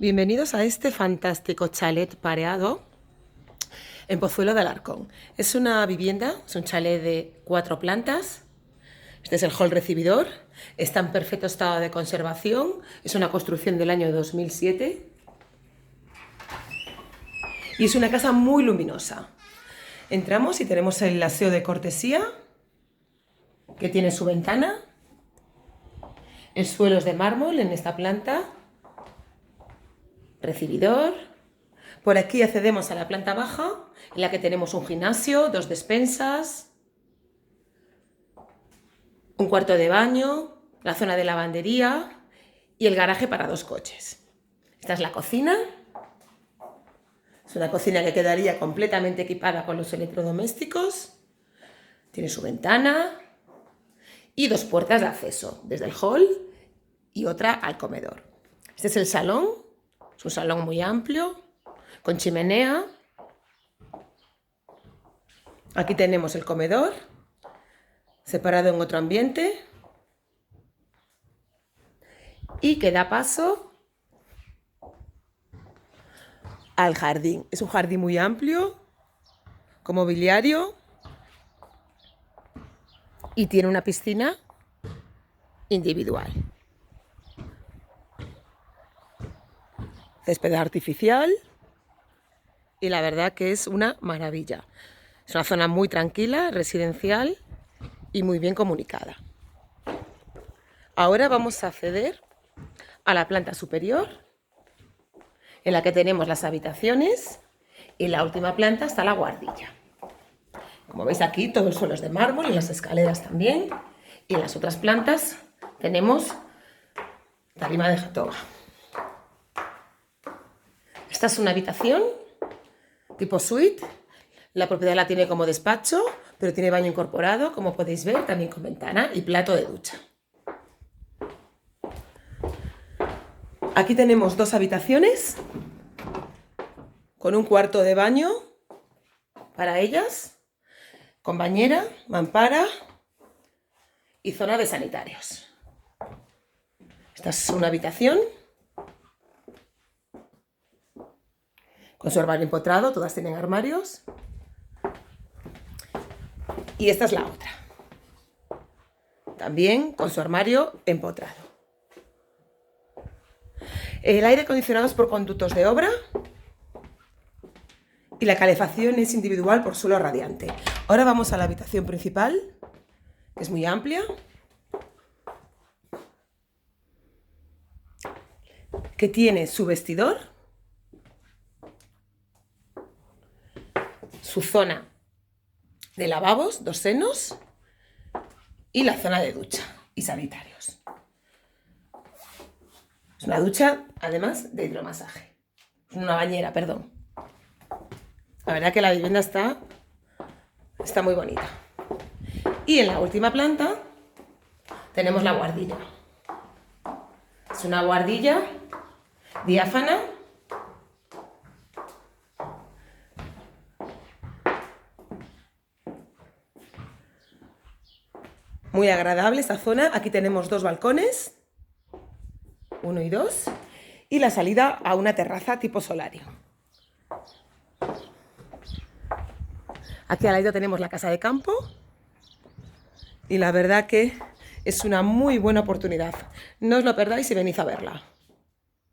Bienvenidos a este fantástico chalet pareado en Pozuelo de Alarcón. Es una vivienda, es un chalet de 4 plantas. Este es el hall recibidor. Está en perfecto estado de conservación. Es una construcción del año 2007. Y es una casa muy luminosa. Entramos y tenemos el aseo de cortesía, que tiene su ventana. El suelo es de mármol en esta planta. Recibidor. Por aquí accedemos a la planta baja, en la que tenemos un gimnasio, 2 despensas, un cuarto de baño, la zona de lavandería y el garaje para 2 coches. Esta es la cocina. Es una cocina que quedaría completamente equipada con los electrodomésticos. Tiene su ventana y 2 puertas de acceso, desde el hall y otra al comedor. Este es el salón. Es un salón muy amplio, con chimenea. Aquí tenemos el comedor, separado en otro ambiente, y que da paso al jardín. Es un jardín muy amplio, con mobiliario, y tiene una piscina individual. Césped artificial, y la verdad que es una maravilla. Es una zona muy tranquila, residencial y muy bien comunicada. Ahora vamos a acceder a la planta superior, en la que tenemos las habitaciones, y en la última planta está la guardilla. Como veis aquí, todo el suelo es de mármol y las escaleras también, y en las otras plantas tenemos tarima de jatoba. Esta es una habitación tipo suite. La propiedad la tiene como despacho, pero tiene baño incorporado, como podéis ver, también con ventana y plato de ducha. Aquí tenemos 2 habitaciones con un cuarto de baño para ellas, con bañera, mampara y zona de sanitarios. Esta es una habitación con su armario empotrado, todas tienen armarios. Y esta es la otra, también con su armario empotrado. El aire acondicionado es por conductos de obra y la calefacción es individual por suelo radiante. Ahora vamos a la habitación principal, que es muy amplia, que tiene su vestidor, su zona de lavabos, 2 senos, y la zona de ducha y sanitarios. Es una ducha, además, de hidromasaje. Una bañera, perdón. La verdad que la vivienda está muy bonita. Y en la última planta tenemos la guardilla. Es una guardilla diáfana, muy agradable esta zona. Aquí tenemos 2 balcones, 1 y 2, y la salida a una terraza tipo solario. Aquí al lado tenemos la casa de campo, y la verdad que es una muy buena oportunidad. No os lo perdáis si venís a verla.